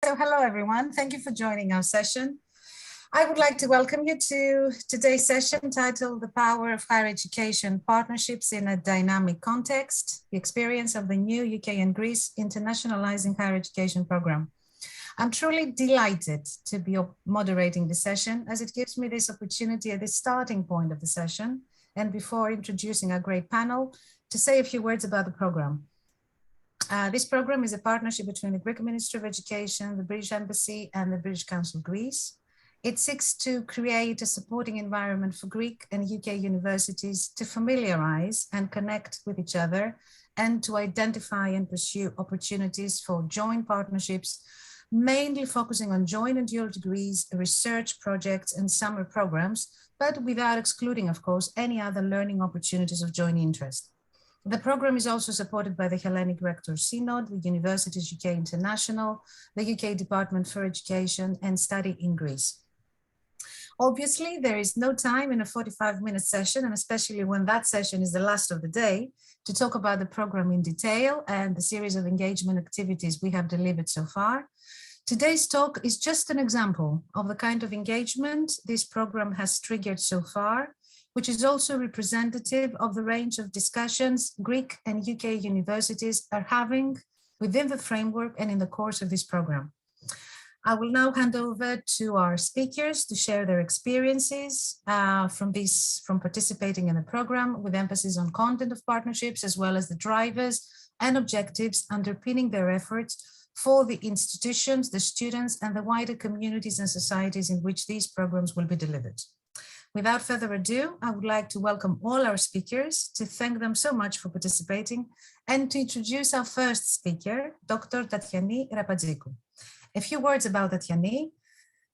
So hello, everyone. Thank you for joining our session. I would like to welcome you to today's session titled The Power of Higher Education Partnerships in a Dynamic Context, the Experience of the New UK and Greece Internationalizing Higher Education Program. I'm truly delighted to be moderating the session as it gives me this opportunity at the starting point of the session and before introducing our great panel to say a few words about the program. This program is a partnership between the Greek Ministry of Education, the British Embassy, and the British Council Greece. It seeks to create a supporting environment for Greek and UK universities to familiarize and connect with each other and to identify and pursue opportunities for joint partnerships, mainly focusing on joint and dual degrees, research projects, and summer programs, but without excluding, of course, any other learning opportunities of joint interest. The program is also supported by the Hellenic Rector Synod, the Universities UK International, the UK Department for Education and Study in Greece. Obviously, there is no time in a 45-minute session, and especially when that session is the last of the day, to talk about the program in detail and the series of engagement activities we have delivered so far. Today's talk is just an example of the kind of engagement this program has triggered so far, which is also representative of the range of discussions Greek and UK universities are having within the framework and in the course of this program. I will now hand over to our speakers to share their experiences from participating in the program with emphasis on content of partnerships, as well as the drivers and objectives underpinning their efforts for the institutions, the students, and the wider communities and societies in which these programs will be delivered. Without further ado, I would like to welcome all our speakers, to thank them so much for participating, and to introduce our first speaker, Dr. Tatyani Rapadico. A few words about Tatyani.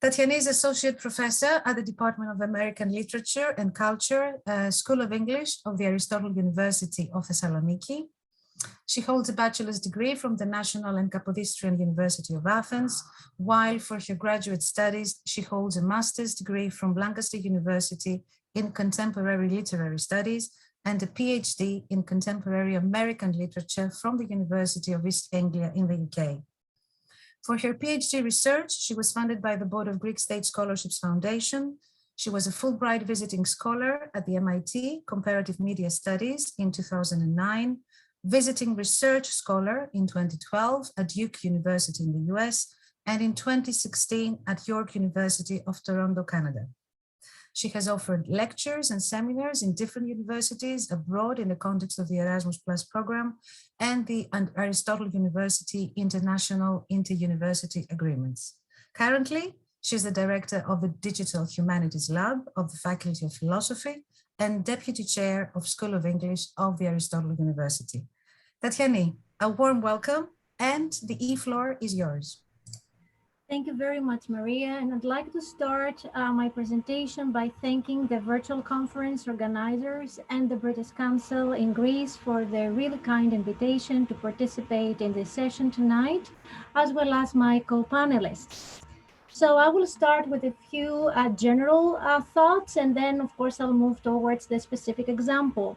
Tatyani is Associate Professor at the Department of American Literature and Culture, School of English of the Aristotle University of Thessaloniki. She holds a bachelor's degree from the National and Kapodistrian University of Athens, while for her graduate studies, she holds a master's degree from Lancaster University in Contemporary Literary Studies and a PhD in Contemporary American Literature from the University of East Anglia in the UK. For her PhD research, she was funded by the Board of Greek State Scholarships Foundation. She was a Fulbright visiting scholar at the MIT Comparative Media Studies in 2009, visiting research scholar in 2012 at Duke University in the US, and in 2016 at York University of Toronto, Canada. She has offered lectures and seminars in different universities abroad in the context of the Erasmus Plus program and the Aristotle University International Inter-University Agreements. Currently, she's the director of the Digital Humanities Lab of the Faculty of Philosophy and Deputy Chair of School of English of the Aristotle University. Tatyani, a warm welcome, and the E-floor is yours. Thank you very much, Maria. And I'd like to start my presentation by thanking the virtual conference organizers and the British Council in Greece for their really kind invitation to participate in this session tonight, as well as my co-panelists. So I will start with a few general thoughts, and then of course I'll move towards the specific example,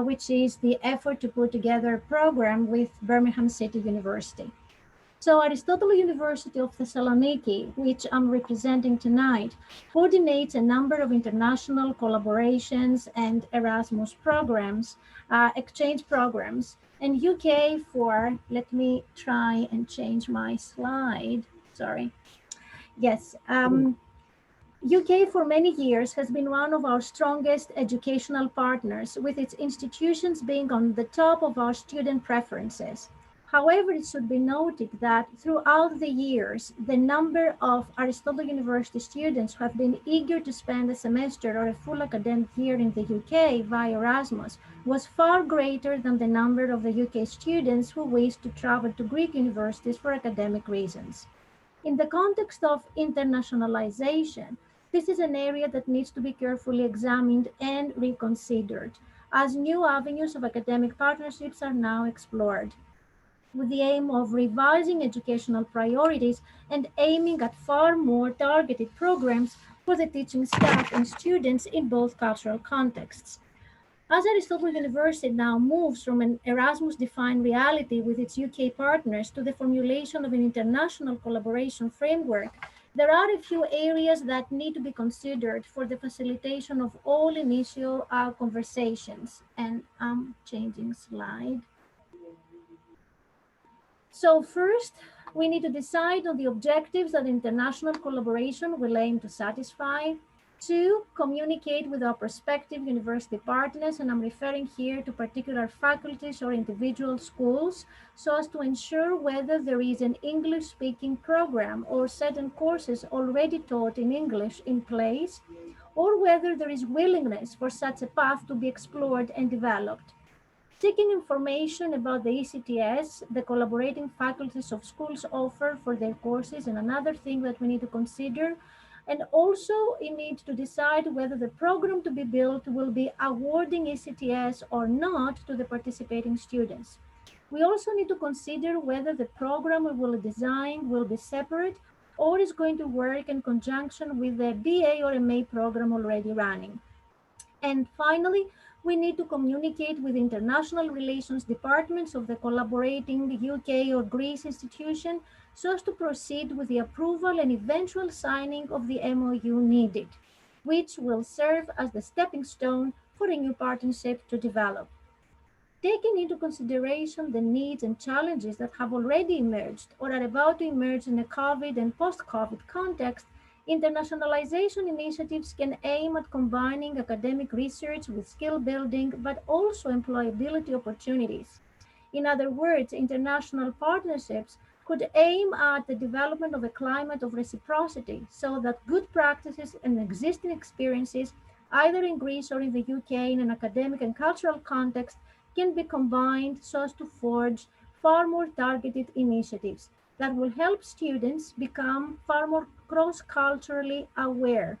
which is the effort to put together a program with Birmingham City University. So Aristotle University of Thessaloniki, which I'm representing tonight, coordinates a number of international collaborations and Erasmus programs, exchange programs, and UK for, let me try and change my slide, sorry. Yes, UK for many years has been one of our strongest educational partners, with its institutions being on the top of our student preferences. However, it should be noted that throughout the years, the number of Aristotle University students who have been eager to spend a semester or a full academic year in the UK via Erasmus was far greater than the number of the UK students who wished to travel to Greek universities for academic reasons. In the context of internationalization, this is an area that needs to be carefully examined and reconsidered, as new avenues of academic partnerships are now explored, with the aim of revising educational priorities and aiming at far more targeted programs for the teaching staff and students in both cultural contexts. As Aristotle University now moves from an Erasmus-defined reality with its UK partners to the formulation of an international collaboration framework, there are a few areas that need to be considered for the facilitation of all initial conversations. And I'm changing slide. So first, we need to decide on the objectives that international collaboration will aim to satisfy. Two, communicate with our prospective university partners, and I'm referring here to particular faculties or individual schools, so as to ensure whether there is an English-speaking program or certain courses already taught in English in place, or whether there is willingness for such a path to be explored and developed. Seeking information about the ECTS, the collaborating faculties of schools offer for their courses, and another thing that we need to consider. And also, we need to decide whether the program to be built will be awarding ECTS or not to the participating students. We also need to consider whether the program we will design will be separate or is going to work in conjunction with the BA or MA program already running. And finally, we need to communicate with international relations departments of the collaborating UK or Greece institution so as to proceed with the approval and eventual signing of the MoU needed, which will serve as the stepping stone for a new partnership to develop. Taking into consideration the needs and challenges that have already emerged or are about to emerge in a COVID and post-COVID context, internationalization initiatives can aim at combining academic research with skill building, but also employability opportunities. In other words, international partnerships could aim at the development of a climate of reciprocity so that good practices and existing experiences, either in Greece or in the UK, in an academic and cultural context, can be combined so as to forge far more targeted initiatives that will help students become far more cross-culturally aware,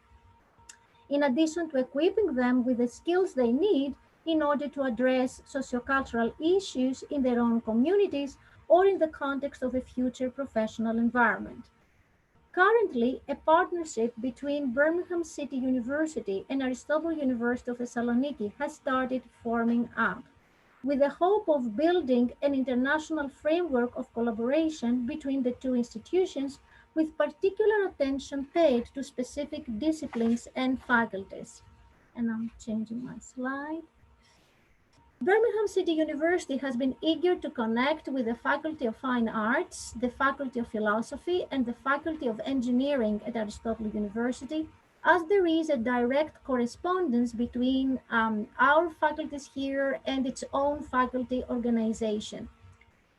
in addition to equipping them with the skills they need in order to address sociocultural issues in their own communities or in the context of a future professional environment. Currently, a partnership between Birmingham City University and Aristotle University of Thessaloniki has started forming up, with the hope of building an international framework of collaboration between the two institutions, with particular attention paid to specific disciplines and faculties. And I'm changing my slide. Birmingham City University has been eager to connect with the Faculty of Fine Arts, the Faculty of Philosophy, and the Faculty of Engineering at Aristotle University, as there is a direct correspondence between our faculties here and its own faculty organization.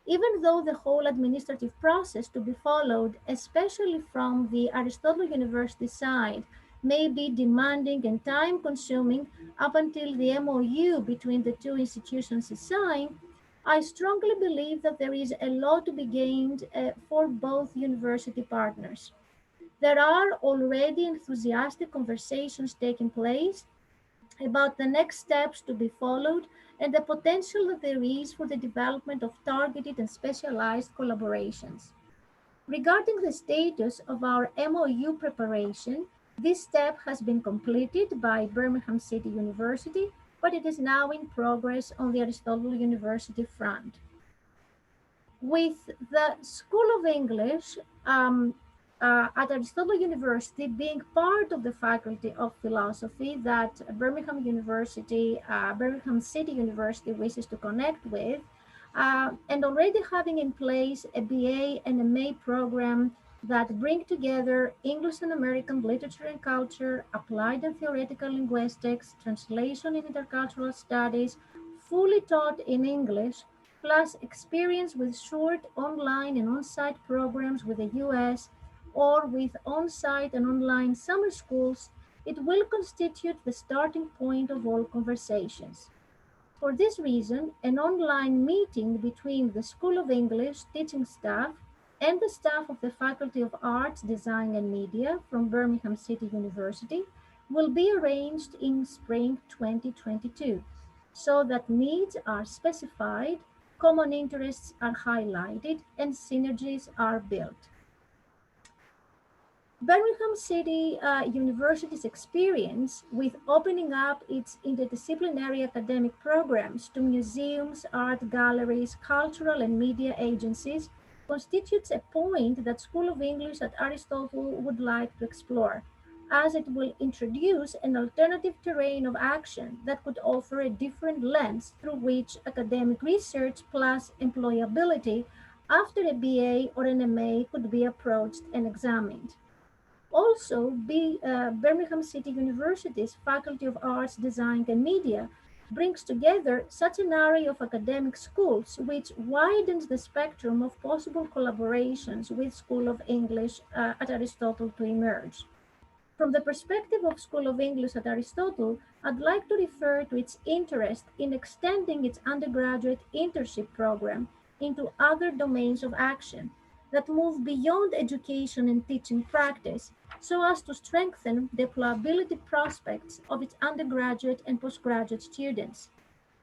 Even though the whole administrative process to be followed, especially from the Aristotle University side, may be demanding and time consuming up until the MoU between the two institutions is signed, I strongly believe that there is a lot to be gained for both university partners. There are already enthusiastic conversations taking place about the next steps to be followed and the potential that there is for the development of targeted and specialized collaborations. Regarding the status of our MoU preparation, this step has been completed by Birmingham City University, but it is now in progress on the Aristotle University front. With the School of English at Aristotle University being part of the Faculty of Philosophy that Birmingham City University wishes to connect with, and already having in place a BA and MA program that bring together English and American literature and culture, applied and theoretical linguistics, translation and intercultural studies, fully taught in English, plus experience with short online and on-site programs with the US or with on-site and online summer schools, it will constitute the starting point of all conversations. For this reason, an online meeting between the School of English teaching staff and the staff of the Faculty of Arts, Design and Media from Birmingham City University will be arranged in spring 2022, so that needs are specified, common interests are highlighted, and synergies are built. Birmingham City University's experience with opening up its interdisciplinary academic programs to museums, art galleries, cultural and media agencies constitutes a point that School of English at Aristotle would like to explore, as it will introduce an alternative terrain of action that could offer a different lens through which academic research plus employability after a BA or an MA could be approached and examined. Also, Birmingham City University's Faculty of Arts, Design and Media brings together such an array of academic schools which widens the spectrum of possible collaborations with School of English at Aristotle to emerge. From the perspective of School of English at Aristotle, I'd like to refer to its interest in extending its undergraduate internship program into other domains of action that move beyond education and teaching practice so as to strengthen the employability prospects of its undergraduate and postgraduate students.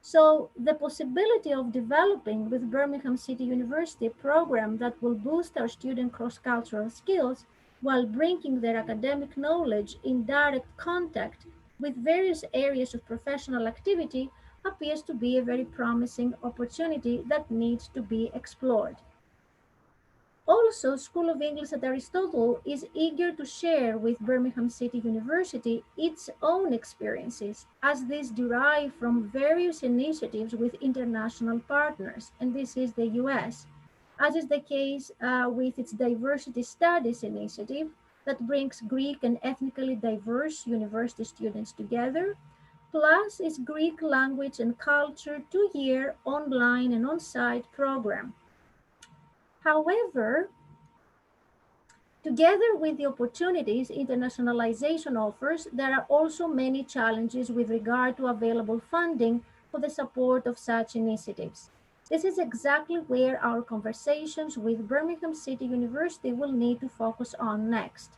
So the possibility of developing with Birmingham City University a program that will boost our student cross-cultural skills while bringing their academic knowledge in direct contact with various areas of professional activity appears to be a very promising opportunity that needs to be explored. Also, School of English at Aristotle is eager to share with Birmingham City University its own experiences, as these derive from various initiatives with international partners, and this is the US, as is the case with its Diversity Studies initiative that brings Greek and ethnically diverse university students together, plus its Greek language and culture 2-year online and on-site program. However, together with the opportunities internationalization offers, there are also many challenges with regard to available funding for the support of such initiatives. This is exactly where our conversations with Birmingham City University will need to focus on next,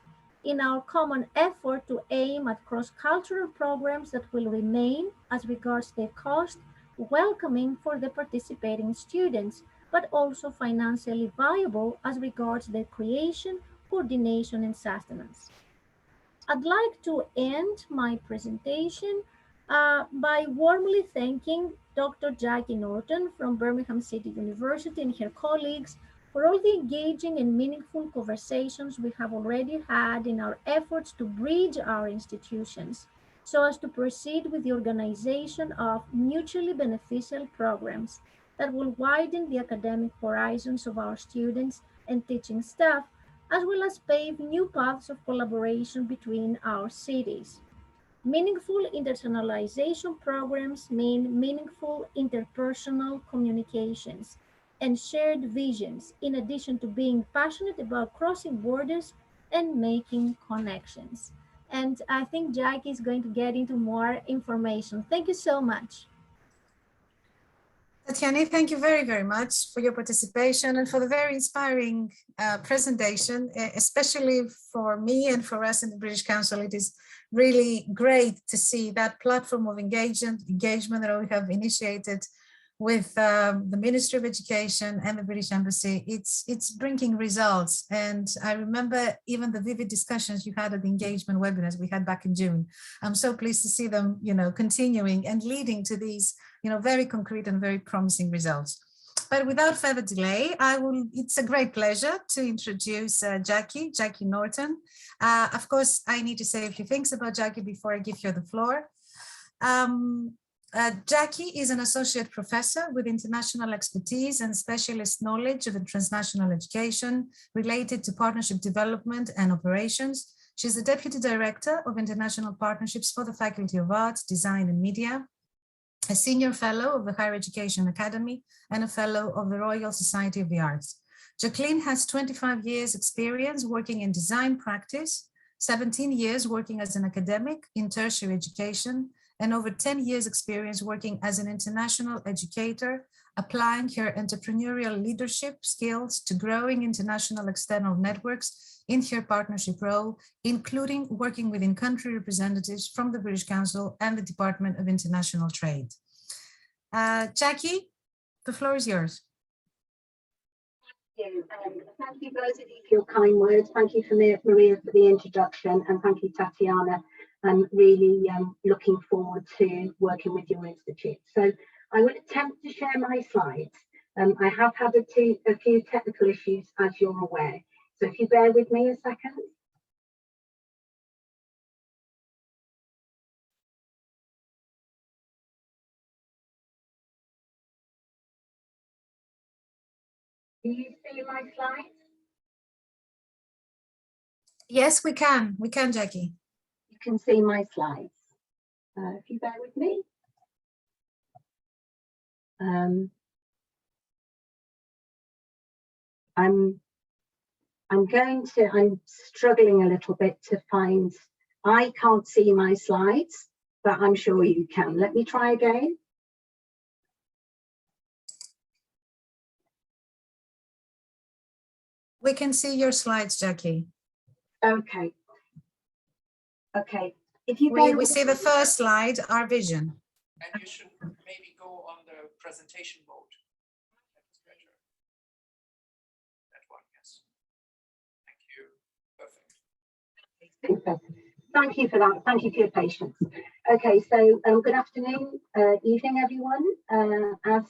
in our common effort to aim at cross-cultural programs that will remain, as regards their cost, welcoming for the participating students, but also financially viable as regards their creation, coordination, and sustenance. I'd like to end my presentation by warmly thanking Dr. Jackie Norton from Birmingham City University and her colleagues for all the engaging and meaningful conversations we have already had in our efforts to bridge our institutions so as to proceed with the organization of mutually beneficial programs that will widen the academic horizons of our students and teaching staff, as well as pave new paths of collaboration between our cities. Meaningful internationalization programs mean meaningful interpersonal communications and shared visions, in addition to being passionate about crossing borders and making connections. And I think Jackie is going to get into more information. Thank you so much. Tatyani, thank you very, very much for your participation and for the very inspiring presentation, especially for me and for us in the British Council. It is really great to see that platform of engagement that we have initiated with the Ministry of Education and the British Embassy. It's bringing results. And I remember even the vivid discussions you had at the engagement webinars we had back in June. I'm so pleased to see them, continuing and leading to these, very concrete and very promising results. But without further delay, it's a great pleasure to introduce Jackie Norton. Of course, I need to say a few things about Jackie before I give her the floor. Jackie is an associate professor with international expertise and specialist knowledge of transnational education related to partnership development and operations. She's the Deputy Director of International Partnerships for the Faculty of Arts, Design and Media, a Senior Fellow of the Higher Education Academy, and a Fellow of the Royal Society of the Arts. Jacqueline has 25 years experience working in design practice, 17 years working as an academic in tertiary education, and over 10 years experience working as an international educator, applying her entrepreneurial leadership skills to growing international external networks in her partnership role, including working with in-country representatives from the British Council and the Department of International Trade. Jackie, the floor is yours. Thank you both of you for your kind words. Thank you for Maria for the introduction, and thank you, Tatiana. I'm really looking forward to working with your institute. So I will attempt to share my slides. I have had a few technical issues, as you're aware. So if you bear with me a second. Do you see my slides? Yes, we can. We can, Jackie. You can see my slides. If you bear with me. I'm struggling a little bit to find, I can't see my slides, but I'm sure you can. Let me try again. We can see your slides, Jackie. Okay. Okay. If you we see the first slide, our vision. And you should maybe go on the presentation mode. That's better. That one, yes. Thank you. Perfect. Super. Thank you for that. Thank you for your patience. Okay, so good afternoon, evening, everyone. As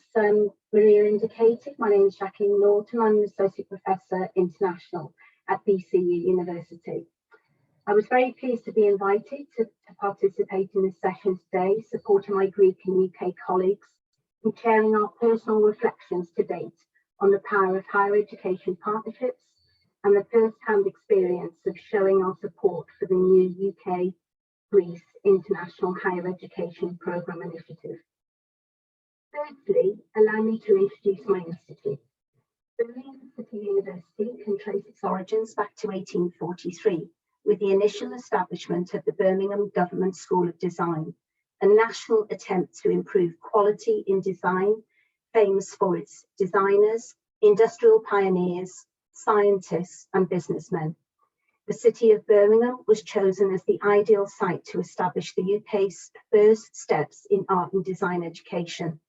Maria indicated, my name is Jackie Norton. I'm an Associate Professor International at BCU University. I was very pleased to be invited to participate in this session today, supporting my Greek and UK colleagues in sharing our personal reflections to date on the power of higher education partnerships and the first-hand experience of showing our support for the new UK-Greece International Higher Education Programme Initiative. Firstly, allow me to introduce my institute. Birmingham City University can trace its origins back to 1843, with the initial establishment of the Birmingham Government School of Design, a national attempt to improve quality in design, famous for its designers, industrial pioneers, scientists and businessmen. The city of Birmingham was chosen as the ideal site to establish the UK's first steps in art and design education.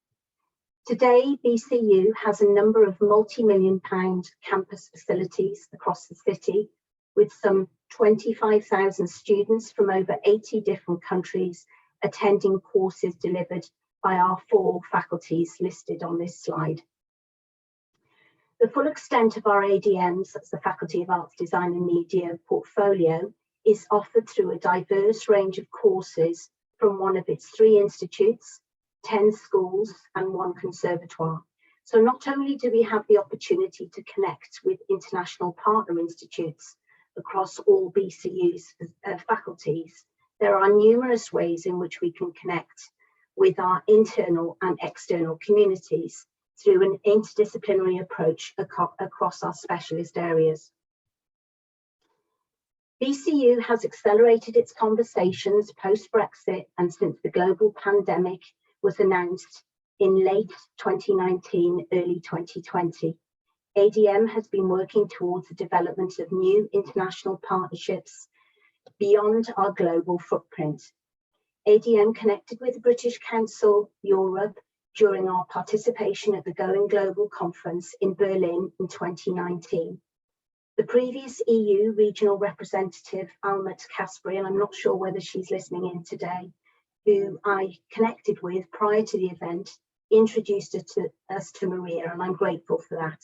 Today, BCU has a number of multi-million-pound campus facilities across the city, with some 25,000 students from over 80 different countries attending courses delivered by our 4 faculties listed on this slide. The full extent of our ADMs, that's the Faculty of Arts, Design and Media portfolio, is offered through a diverse range of courses from one of its 3 institutes, 10 schools and 1 conservatoire. So not only do we have the opportunity to connect with international partner institutes across all BCU's faculties, there are numerous ways in which we can connect with our internal and external communities through an interdisciplinary approach across our specialist areas. BCU has accelerated its conversations post-Brexit and since the global pandemic was announced in late 2019, early 2020. ADM has been working towards the development of new international partnerships beyond our global footprint. ADM connected with the British Council Europe during our participation at the Going Global conference in Berlin in 2019. The previous EU regional representative, Almut Kasperi, and I'm not sure whether she's listening in today, who I connected with prior to the event, introduced us to Maria, and I'm grateful for that.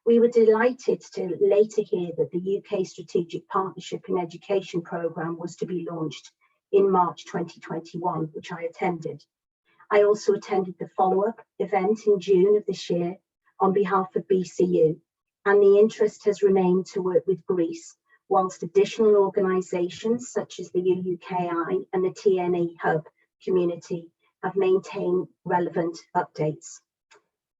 We were delighted to later hear that the UK Strategic Partnership in Education programme was to be launched in March 2021, which I attended. I also attended the follow-up event in June of this year on behalf of BCU, and the interest has remained to work with Greece, whilst additional organisations such as the UUKI and the TNE Hub community have maintained relevant updates.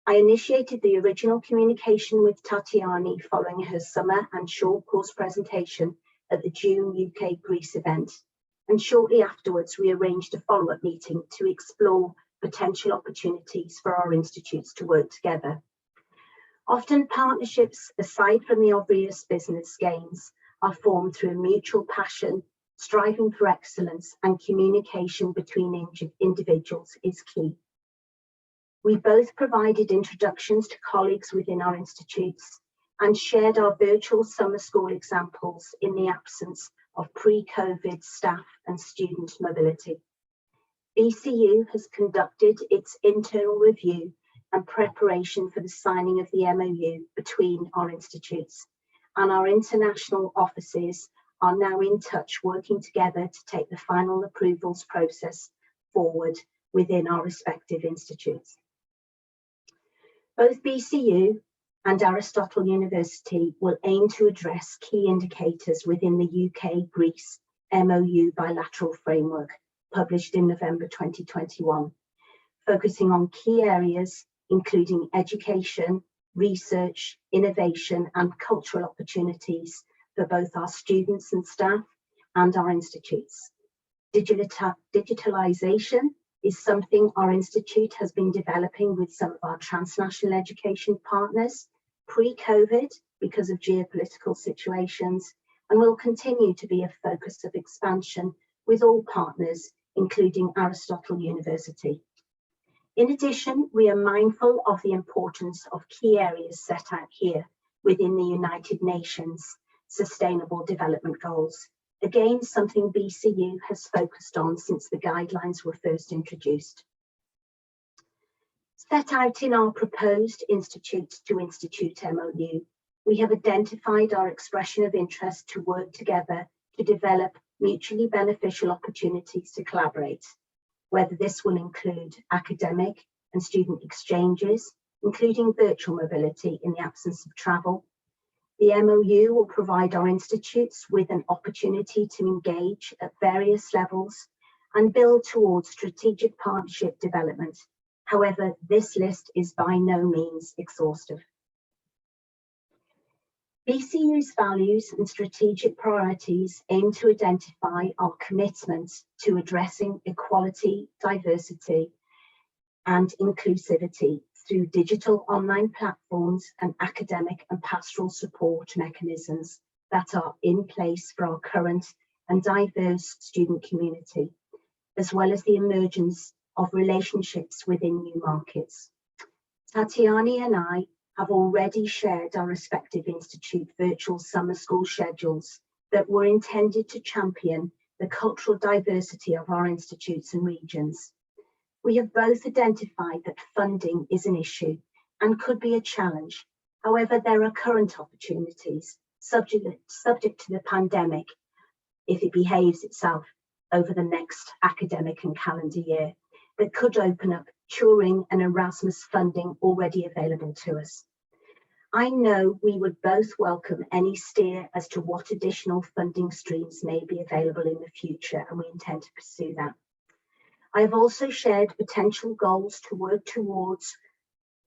I initiated the original communication with Tatyani following her summer and short course presentation at the June UK-Greece event, and shortly afterwards we arranged a follow-up meeting to explore potential opportunities for our institutes to work together. Often partnerships, aside from the obvious business gains, are formed through mutual passion, striving for excellence, and communication between individuals is key. We both provided introductions to colleagues within our institutes, and shared our virtual summer school examples in the absence of pre-COVID staff and student mobility. BCU has conducted its internal review and preparation for the signing of the MoU between our institutes, and our international offices are now in touch, working together to take the final approvals process forward within our respective institutes. Both BCU and Aristotle University will aim to address key indicators within the UK-Greece MoU bilateral framework published in November 2021, focusing on key areas including education, research, innovation and cultural opportunities for both our students and staff and our institutes. Digitalisation is something our institute has been developing with some of our transnational education partners pre-COVID because of geopolitical situations, and will continue to be a focus of expansion with all partners, including Aristotle University. In addition, we are mindful of the importance of key areas set out here within the United Nations Sustainable Development Goals. Again, something BCU has focused on since the guidelines were first introduced. Set out in our proposed institute-to-institute MoU, we have identified our expression of interest to work together to develop mutually beneficial opportunities to collaborate, whether this will include academic and student exchanges, including virtual mobility in the absence of travel. The MoU will provide our institutes with an opportunity to engage at various levels and build towards strategic partnership development. However, this list is by no means exhaustive. BCU's values and strategic priorities aim to identify our commitment to addressing equality, diversity, and inclusivity through digital online platforms and academic and pastoral support mechanisms that are in place for our current and diverse student community, as well as the emergence of relationships within new markets. Tatyani and I have already shared our respective institute virtual summer school schedules that were intended to champion the cultural diversity of our institutes and regions. We have both identified that funding is an issue and could be a challenge. However, there are current opportunities subject to the pandemic, if it behaves itself over the next academic and calendar year, that could open up Turing and Erasmus funding already available to us. I know we would both welcome any steer as to what additional funding streams may be available in the future, and we intend to pursue that. I have also shared potential goals to work towards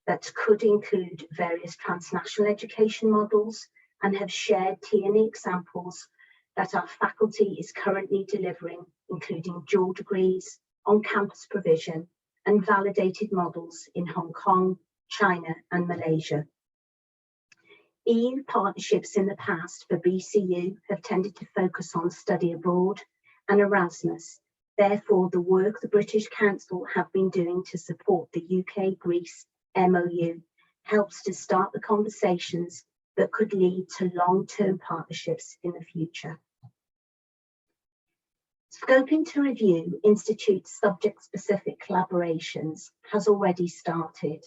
that could include various transnational education models, and have shared Tatyani examples that our faculty is currently delivering, including dual degrees, on-campus provision, and validated models in Hong Kong, China, and Malaysia. EU partnerships in the past for BCU have tended to focus on study abroad and Erasmus. Therefore, the work the British Council have been doing to support the UK-Greece MoU helps to start the conversations that could lead to long-term partnerships in the future. Scoping to review institute subject-specific collaborations has already started,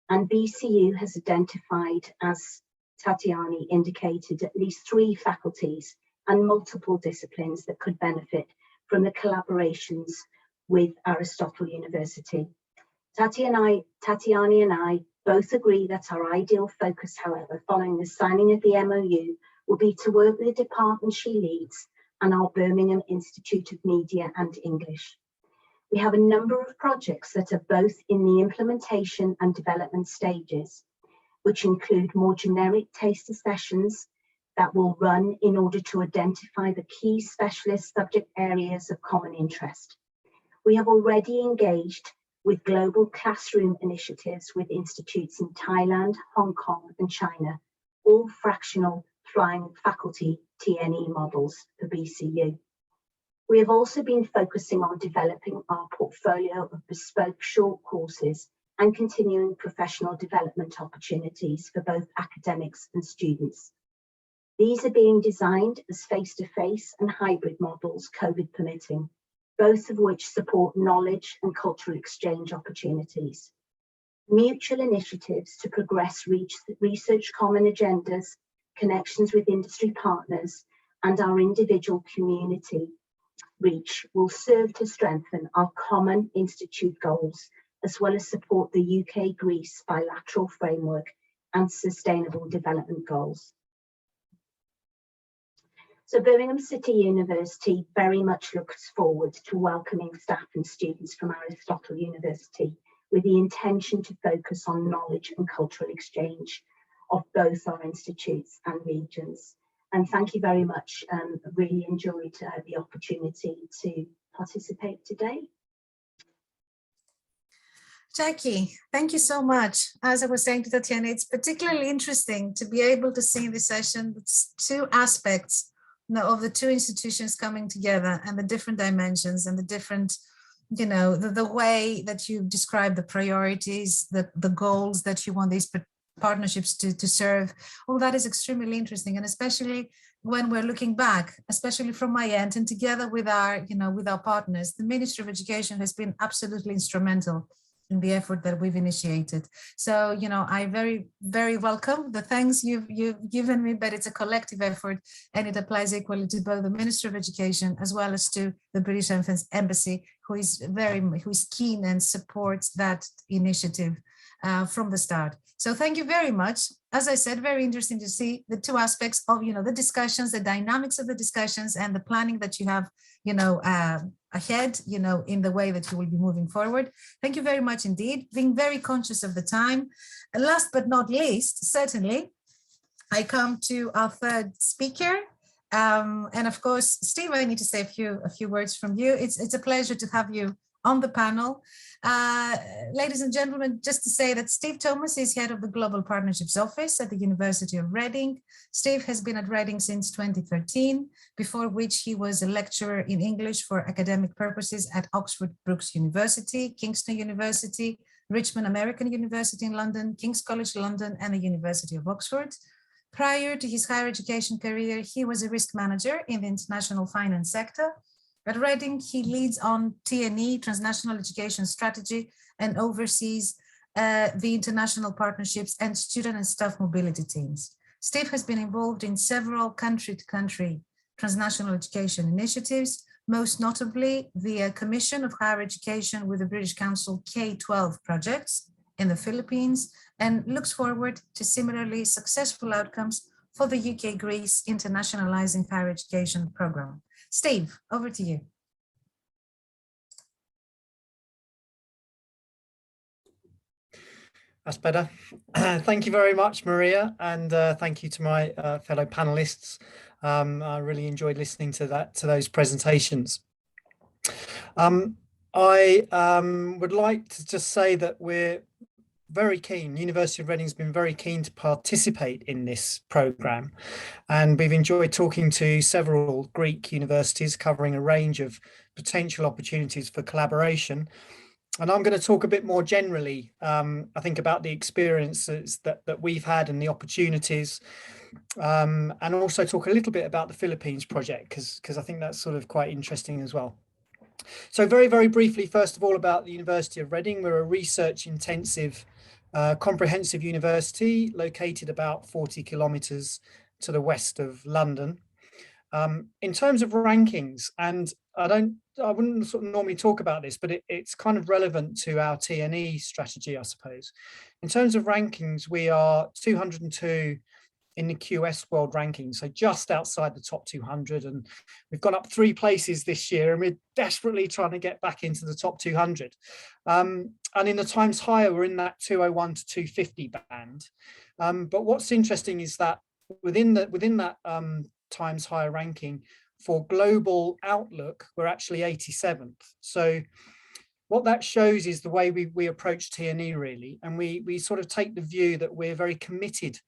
and BCU has identified, as Tatyani indicated, at least 3 faculties and multiple disciplines that could benefit from the collaborations with Aristotle University. Tatyani and I both agree that our ideal focus, however, following the signing of the MoU, will be to work with the department she leads and our Birmingham Institute of Media and English. We have a number of projects that are both in the implementation and development stages, which include more generic taster sessions that will run in order to identify the key specialist subject areas of common interest. We have already engaged with global classroom initiatives with institutes in Thailand, Hong Kong, and China, all fractional flying faculty TNE models for BCU. We have also been focusing on developing our portfolio of bespoke short courses and continuing professional development opportunities for both academics and students. These are being designed as face-to-face and hybrid models, COVID permitting, both of which support knowledge and cultural exchange opportunities. Mutual initiatives to progress research common agendas, connections with industry partners, and our individual community reach will serve to strengthen our common institute goals, as well as support the UK-Greece bilateral framework and sustainable development goals. So Birmingham City University very much looks forward to welcoming staff and students from Aristotle University with the intention to focus on knowledge and cultural exchange of both our institutes and regions. And thank you very much. Really enjoyed the opportunity to participate today. Jackie, thank you so much. As I was saying to Tatyani, it's particularly interesting to be able to see in this session two aspects of the two institutions coming together and the different dimensions and the different, the way that you describe the priorities, the goals that you want these partnerships to serve. All that is extremely interesting, and especially when we're looking back, especially from my end, and together with our, with our partners, the Ministry of Education has been absolutely instrumental in the effort that we've initiated. So, I very, very welcome the thanks you've given me, but it's a collective effort, and it applies equally to both the Ministry of Education as well as to the British Embassy, who is keen and supports that initiative from the start. So thank you very much. As I said, very interesting to see the two aspects of, the discussions, the dynamics of the discussions, and the planning that you have, ahead, in the way that you will be moving forward. Thank you very much indeed, being very conscious of the time. And last but not least, certainly, I come to our third speaker. And of course, Steve, I need to say a few words from you. It's a pleasure to have you on the panel. Ladies and gentlemen, just to say that Steve Thomas is head of the Global Partnerships Office at the University of Reading. Steve has been at Reading since 2013, before which he was a lecturer in English for academic purposes at Oxford Brookes University, Kingston University, Richmond American University in London, King's College London, and the University of Oxford. Prior to his higher education career, he was a risk manager in the international finance sector. At Reading, he leads on T&E, Transnational Education Strategy, and oversees the international partnerships and student and staff mobility teams. Steve has been involved in several country-to-country transnational education initiatives, most notably the Commission of Higher Education with the British Council K-12 projects in the Philippines, and looks forward to similarly successful outcomes for the UK-Greece Internationalizing Higher Education program. Steve, over to you. That's better. Thank you very much, Maria, and thank you to my fellow panelists. I really enjoyed listening to those presentations. I would like to just say that we're very keen. University of Reading has been very keen to participate in this programme, and we've enjoyed talking to several Greek universities covering a range of potential opportunities for collaboration. And I'm going to talk a bit more generally, I think, about the experiences that we've had and the opportunities, and also talk a little bit about the Philippines project, because I think that's sort of quite interesting as well. So very, very briefly, first of all, about the University of Reading. We're a research intensive comprehensive university located about 40 kilometres to the west of London. In terms of rankings, and I wouldn't sort of normally talk about this, but it's kind of relevant to our T&E strategy, I suppose. In terms of rankings, we are 202 in the QS World Ranking, so just outside the top 200, and we've gone up 3 places this year, and we're desperately trying to get back into the top 200. And in the Times Higher, we're in that 201 to 250 band. But what's interesting is that within that Times Higher ranking for global outlook, we're actually 87th. So what that shows is the way we approach T&E really, and we sort of take the view that we're very committed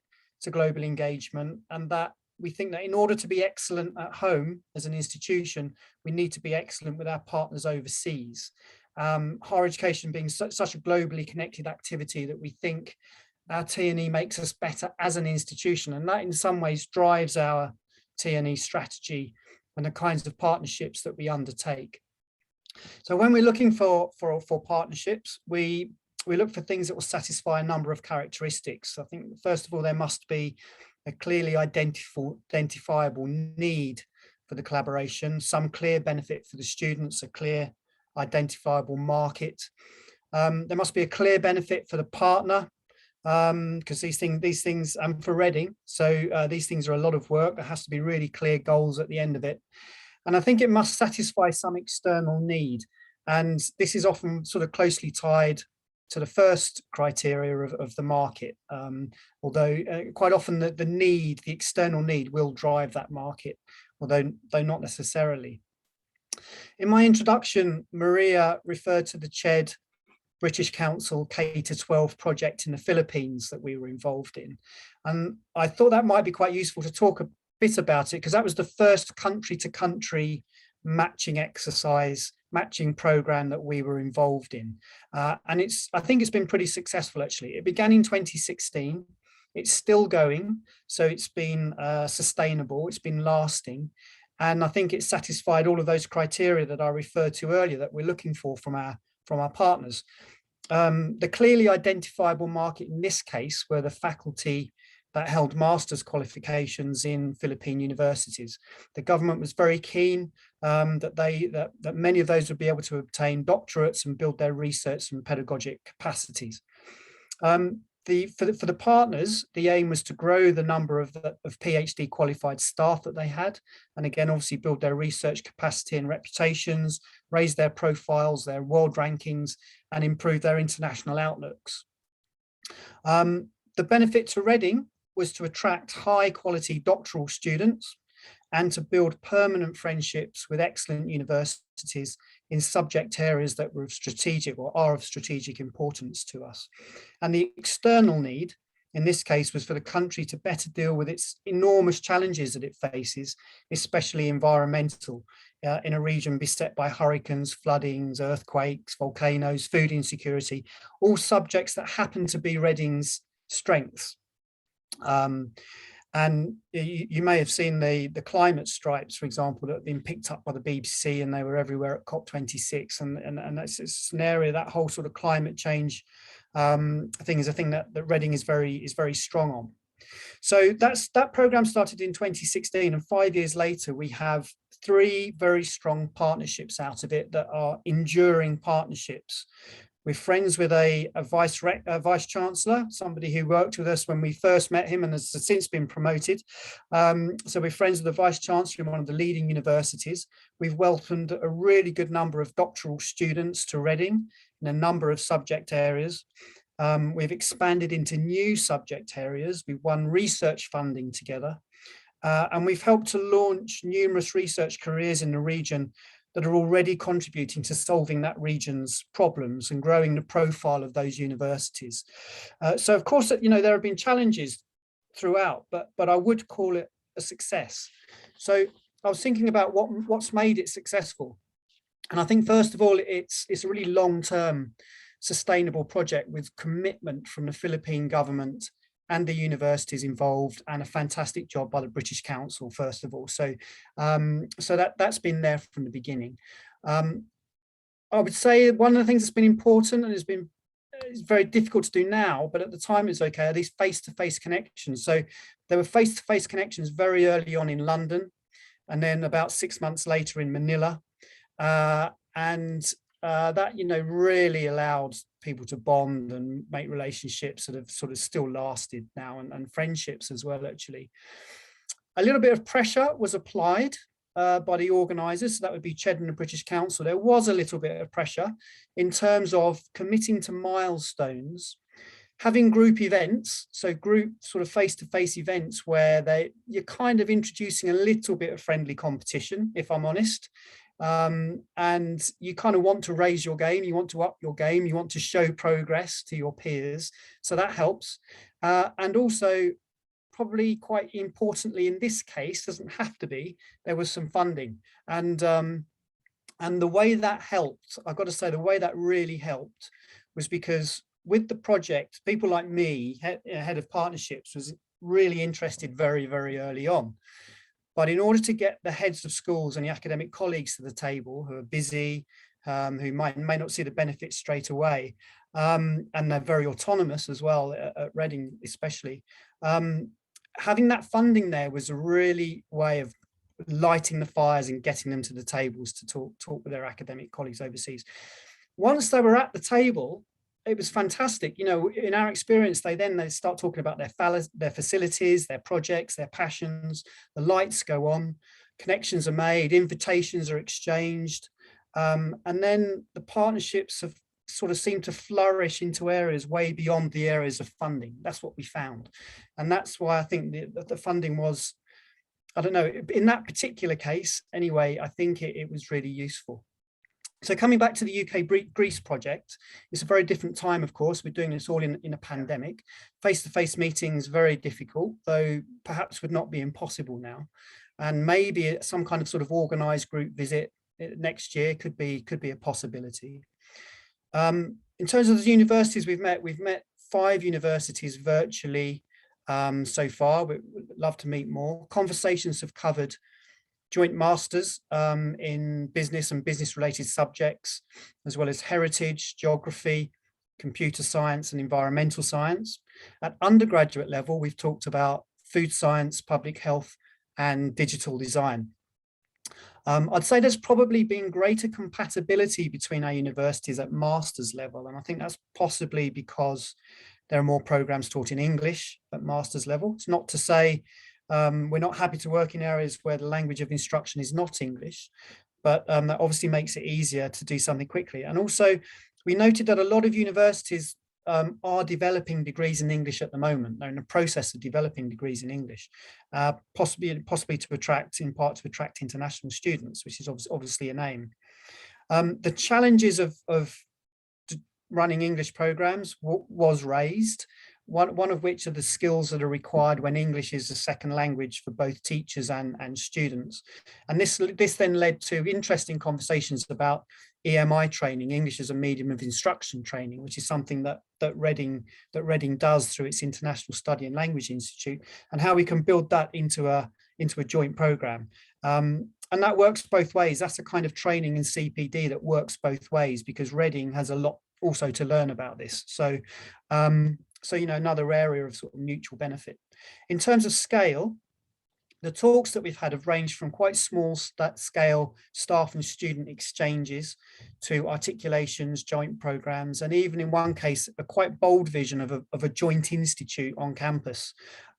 to global engagement, and that we think that in order to be excellent at home as an institution, we need to be excellent with our partners overseas. higher education being such a globally connected activity that we think our T&E makes us better as an institution, and that in some ways drives our T&E strategy and the kinds of partnerships that we undertake. So when we're looking for partnerships, we look for things that will satisfy a number of characteristics. I think first of all, there must be a clearly identifiable need for the collaboration, some clear benefit for the students, a clear identifiable market. There must be a clear benefit for the partner, because these things for Reading, so these things are a lot of work. There has to be really clear goals at the end of it. And I think it must satisfy some external need. And this is often sort of closely tied to the first criteria of the market, although quite often the external need will drive that market, although not necessarily. In my introduction, Maria referred to the CHED British Council K-12 project in the Philippines that we were involved in. And I thought that might be quite useful to talk a bit about it, because that was the first country-to-country matching program that we were involved in. And I think it's been pretty successful, actually. It began in 2016. It's still going, so it's been sustainable, it's been lasting. And I think it's satisfied all of those criteria that I referred to earlier that we're looking for from our partners. The clearly identifiable market in this case were the faculty that held master's qualifications in Philippine universities. The government was very keen that many of those would be able to obtain doctorates and build their research and pedagogic capacities. For the partners, the aim was to grow the number of PhD qualified staff that they had, and again, obviously build their research capacity and reputations, raise their profiles, their world rankings, and improve their international outlooks. The benefit to Reading was to attract high quality doctoral students and to build permanent friendships with excellent universities in subject areas that were of strategic or are of strategic importance to us. And the external need in this case was for the country to better deal with its enormous challenges that it faces, especially environmental, in a region beset by hurricanes, floodings, earthquakes, volcanoes, food insecurity, all subjects that happen to be Reading's strengths. And you may have seen the climate stripes, for example, that have been picked up by the BBC, and they were everywhere at COP26. And that's an area, that whole sort of climate change thing is a thing that Reading is very strong on. So that program started in 2016, and 5 years later, we have 3 very strong partnerships out of it that are enduring partnerships. We're friends with a vice chancellor, somebody who worked with us when we first met him and has since been promoted. So we're friends with the vice chancellor in one of the leading universities. We've welcomed a really good number of doctoral students to Reading in a number of subject areas. We've expanded into new subject areas. We've won research funding together. And we've helped to launch numerous research careers in the region that are already contributing to solving that region's problems and growing the profile of those universities. So of course, there have been challenges throughout, but I would call it a success. So I was thinking about what's made it successful. And I think first of all, it's a really long-term sustainable project with commitment from the Philippine government and the universities involved, and a fantastic job by the British Council, first of all. So, that's been there from the beginning. I would say one of the things that's been important and it's very difficult to do now, but at the time it's okay, are these face-to-face connections. So there were face-to-face connections very early on in London, and then about 6 months later in Manila. That really allowed people to bond and make relationships that have sort of still lasted now, and friendships as well, actually. A little bit of pressure was applied by the organisers, so that would be CHED and the British Council. There was a little bit of pressure in terms of committing to milestones, having group events, so group sort of face-to-face events where you're kind of introducing a little bit of friendly competition, if I'm honest. And you kind of want to raise your game, you want to up your game, you want to show progress to your peers. So that helps. And also, probably quite importantly in this case, doesn't have to be, there was some funding. And And the way that helped, I've got to say, the way that really helped was because with the project, people like me, head of partnerships, was really interested very, very early on. But in order to get the heads of schools and the academic colleagues to the table who are busy, who may not see the benefits straight away, and they're very autonomous as well, at Reading especially, having that funding there was a really way of lighting the fires and getting them to the tables to talk with their academic colleagues overseas. Once they were at the table, it was fantastic. You know, in our experience, they start talking about their facilities, their projects, their passions. The lights go on, connections are made, invitations are exchanged, and then the partnerships have sort of seemed to flourish into areas way beyond the areas of funding. That's what we found, and that's why I think the funding was, I don't know, in that particular case anyway, I think it was really useful. So coming back to the UK-Greece project, it's a very different time, of course. We're doing this all in a pandemic. Face-to-face meetings, very difficult, though perhaps would not be impossible now. And maybe some kind of sort of organized group visit next year could be a possibility. In terms of the universities we've met 5 universities virtually so far. We'd love to meet more. Conversations have covered joint masters in business and business related subjects, as well as heritage, geography, computer science and environmental science. At undergraduate level, we've talked about food science, public health and digital design. I'd say there's probably been greater compatibility between our universities at master's level, and I think that's possibly because there are more programs taught in English at master's level. It's not to say we're not happy to work in areas where the language of instruction is not English, but that obviously makes it easier to do something quickly. And also, we noted that a lot of universities are developing degrees in English at the moment. They're in the process of developing degrees in English, possibly to attract, in part to attract international students, which is obviously an aim. The challenges of running English programs was raised. One of which are the skills that are required when English is a second language for both teachers and students. And this then led to interesting conversations about EMI training, English as a medium of instruction training, which is something that Reading does through its International Study and Language Institute, and how we can build that into a joint program. And that works both ways. That's a kind of training in CPD that works both ways, because Reading has a lot also to learn about this. So you know, another area of sort of mutual benefit. In terms of scale, the talks that we've had have ranged from quite small scale staff and student exchanges to articulations, joint programs, and even in one case, a quite bold vision of a joint institute on campus.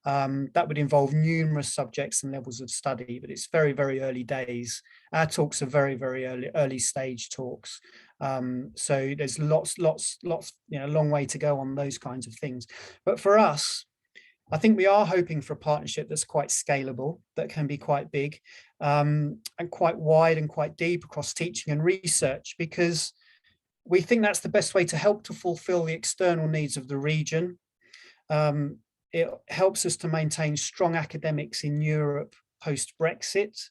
That would involve numerous subjects and levels of study, but it's very, very early days. Our talks are very, very early stage talks. So there's lots, you know, a long way to go on those kinds of things. But for us, I think we are hoping for a partnership that's quite scalable, that can be quite big, and quite wide and quite deep across teaching and research, because we think that's the best way to help to fulfill the external needs of the region. It helps us to maintain strong academics in Europe post-Brexit.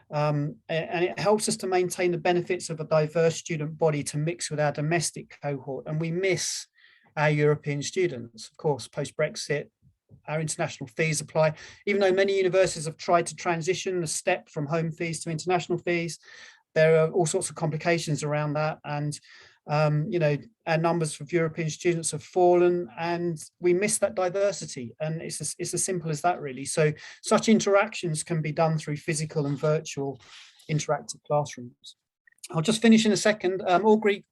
And it helps us to maintain the benefits of a diverse student body to mix with our domestic cohort. And we miss our European students, of course, post-Brexit. Our international fees apply, even though many universities have tried to transition the step from home fees to international fees. There are all sorts of complications around that. And, you know, our numbers of European students have fallen and we miss that diversity. And it's as simple as that, really. So such interactions can be done through physical and virtual interactive classrooms. I'll just finish in a second. All Greek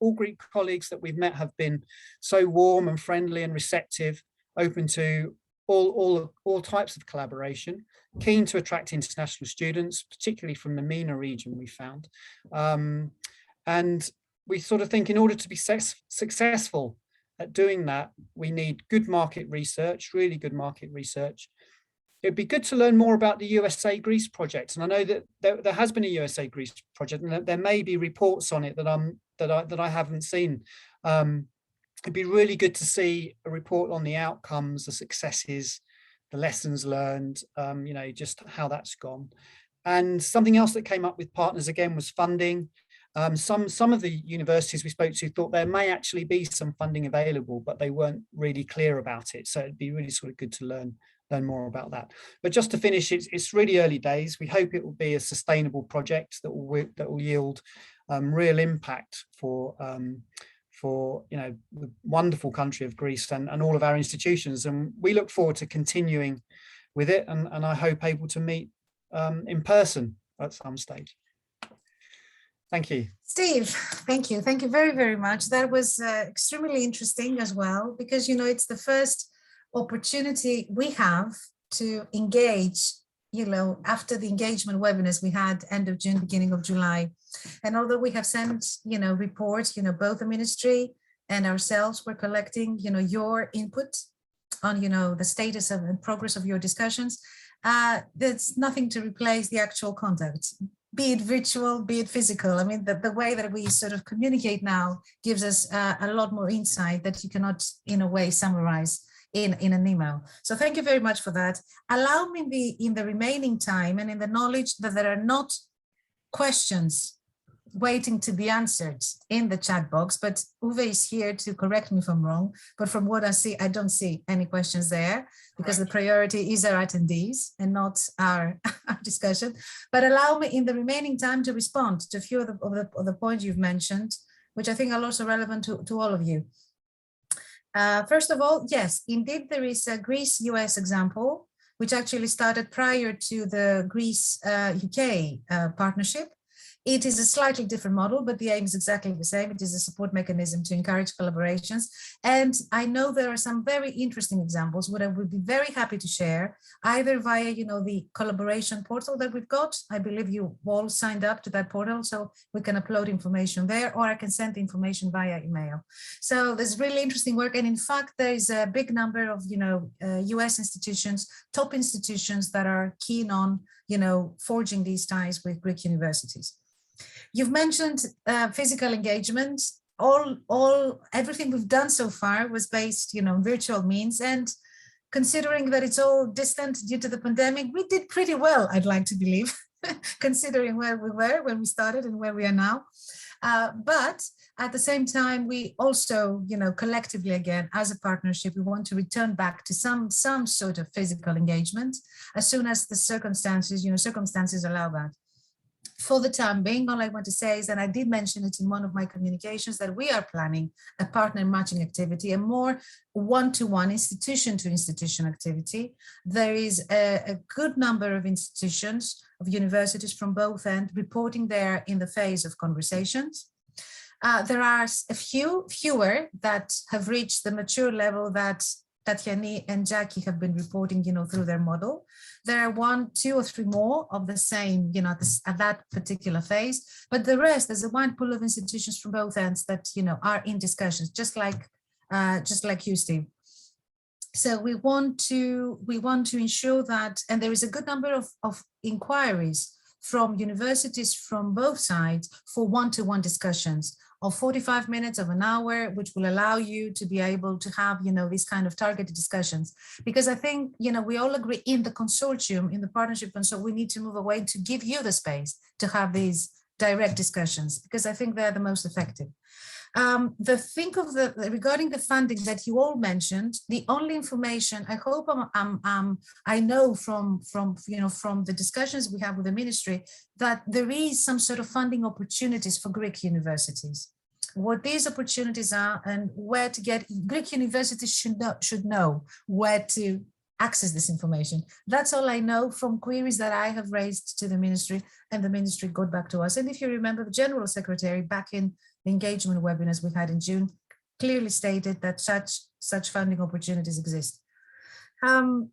colleagues that we've met have been so warm and friendly and receptive, open to all types of collaboration, keen to attract international students, particularly from the MENA region, we found. And we sort of think in order to be successful at doing that, we need good market research, really good market research. It'd be good to learn more about the USA-Greece project. And I know that there has been a USA-Greece project, and there may be reports on it that I haven't seen. It'd be really good to see a report on the outcomes, the successes, the lessons learned, you know, just how that's gone. And something else that came up with partners again was funding. Some of the universities we spoke to thought there may actually be some funding available, but they weren't really clear about it. So it'd be really sort of good to learn more about that. But just to finish, it's really early days. We hope it will be a sustainable project that will yield real impact for the wonderful country of Greece and all of our institutions. And we look forward to continuing with it, and I hope able to meet in person at some stage. Thank you. Steve, thank you. Thank you very, very much. That was extremely interesting as well, because, it's the first opportunity we have to engage, after the engagement webinars we had end of June, beginning of July. And although we have sent, reports, both the ministry and ourselves were collecting, your input on, the status of and progress of your discussions, there's nothing to replace the actual contact, be it virtual, be it physical. I mean, the way that we sort of communicate now gives us a lot more insight that you cannot, in a way, summarize in an email. So thank you very much for that. Allow me in the remaining time and in the knowledge that there are not questions waiting to be answered in the chat box, but Uwe is here to correct me if I'm wrong. But from what I see, I don't see any questions there, because the priority is our attendees and not our discussion. But allow me in the remaining time to respond to a few of the points you've mentioned, which I think are also relevant to all of you. First of all, yes, indeed, there is a Greece-US example, which actually started prior to the Greece-UK partnership. It is a slightly different model, but the aim is exactly the same. It is a support mechanism to encourage collaborations. And I know there are some very interesting examples, what I would be very happy to share, either via, the collaboration portal that we've got. I believe you all signed up to that portal, so we can upload information there, or I can send information via email. So there's really interesting work. And in fact, there is a big number of, US institutions, top institutions that are keen on, forging these ties with Greek universities. You've mentioned physical engagement. Everything we've done so far was based, on virtual means, and considering that it's all distant due to the pandemic, we did pretty well, I'd like to believe, considering where we were when we started and where we are now. But at the same time, we also, collectively, again, as a partnership, we want to return back to some sort of physical engagement as soon as the circumstances allow that. For the time being, all I want to say is, and I did mention it in one of my communications, that we are planning a partner matching activity, a more one-to-one, institution-to-institution activity. There is a good number of institutions, of universities from both ends, reporting there in the phase of conversations. There are fewer that have reached the mature level that Tatyani and Jackie have been reporting, through their model. There are 1, 2, or 3 more of the same, at that particular phase. But the rest, there's a wide pool of institutions from both ends that, are in discussions, just like you, Steve. So we want to ensure that, and there is a good number of inquiries from universities from both sides for one-to-one discussions of 45 minutes, of an hour, which will allow you to be able to have, these kind of targeted discussions. Because I think, we all agree in the consortium, in the partnership, and so we need to move away to give you the space to have these direct discussions, because I think they're the most effective. Regarding the funding that you all mentioned, the only information I hope I know from the discussions we have with the ministry, that there is some sort of funding opportunities for Greek universities. What these opportunities are and where to get, Greek universities should know where to access this information. That's all I know from queries that I have raised to the ministry, and the ministry got back to us. And if you remember, the General Secretary back in the engagement webinars we had in June clearly stated that such funding opportunities exist. That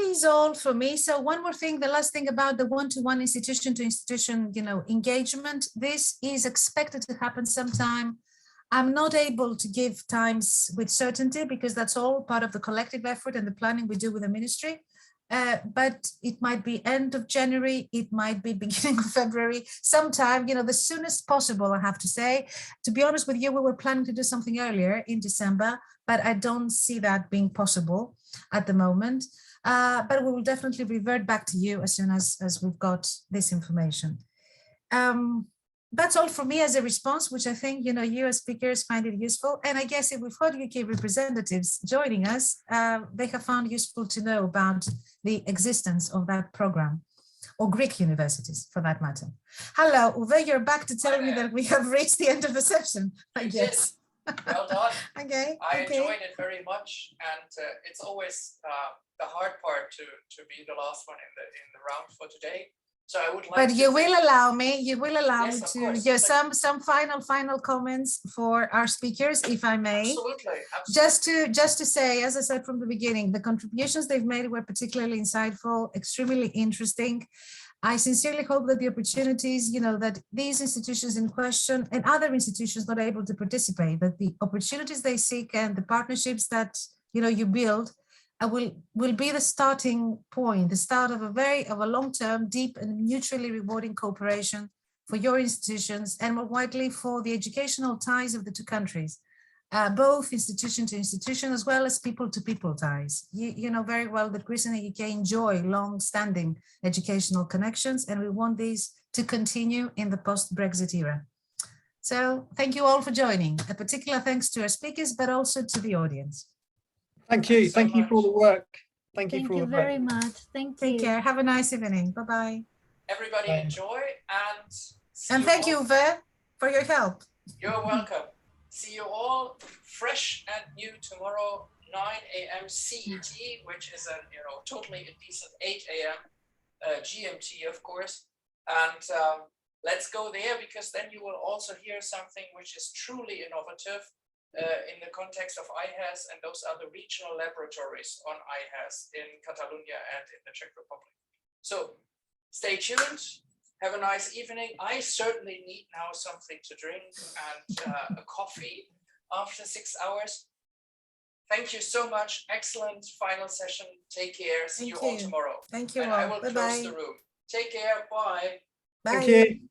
is all for me. So one more thing, the last thing about the one-to-one, institution-to-institution, engagement. This is expected to happen sometime. I'm not able to give times with certainty, because that's all part of the collective effort and the planning we do with the ministry. But it might be end of January, it might be beginning of February, sometime, the soonest possible, I have to say. To be honest with you, we were planning to do something earlier in December, but I don't see that being possible at the moment. But we will definitely revert back to you as soon as we've got this information. That's all for me as a response, which I think, you as speakers find it useful. And I guess if we've got UK representatives joining us, they have found useful to know about the existence of that program, or Greek universities for that matter. Hello, Uwe, you're back to tell me that we have reached the end of the session, I guess. Well done. Okay. I enjoyed it very much, and it's always the hard part to be the last one in the round for today. So I would like. But you will allow me. You will allow Yes, me of to course. give some final comments for our speakers, if I may. Absolutely. Absolutely. Just to say, as I said from the beginning, the contributions they've made were particularly insightful, extremely interesting. I sincerely hope that the opportunities, that these institutions in question and other institutions not able to participate, that the opportunities they seek and the partnerships that you build will be the starting point, the start of a long-term, deep and mutually rewarding cooperation for your institutions and more widely for the educational ties of the two countries, both institution to institution as well as people to people ties. You know very well that Greece and the UK enjoy long-standing educational connections, and we want these to continue in the post-Brexit era. So thank you all for joining. A particular thanks to our speakers, but also to the audience. Thank you. Thank you for all the work. Thank you Thank for all you the work. very much. Thank you. Take care. Have a nice evening. Bye-bye. Everybody Bye. enjoy, and Thank you, Uwe, for your help. You're welcome. See you all fresh and new tomorrow, 9 a.m. CET, which is a totally indecent 8 a.m. GMT, of course. And let's go there, because then you will also hear something which is truly innovative in the context of IHES and those other regional laboratories on IHES in Catalonia and in the Czech Republic. So stay tuned. Have a nice evening. I certainly need now something to drink and a coffee after 6 hours. Thank you so much. Excellent final session. Take care. See you all tomorrow. Thank you And all. I will Bye-bye. close the room. Take care. Bye. Bye. Thank you.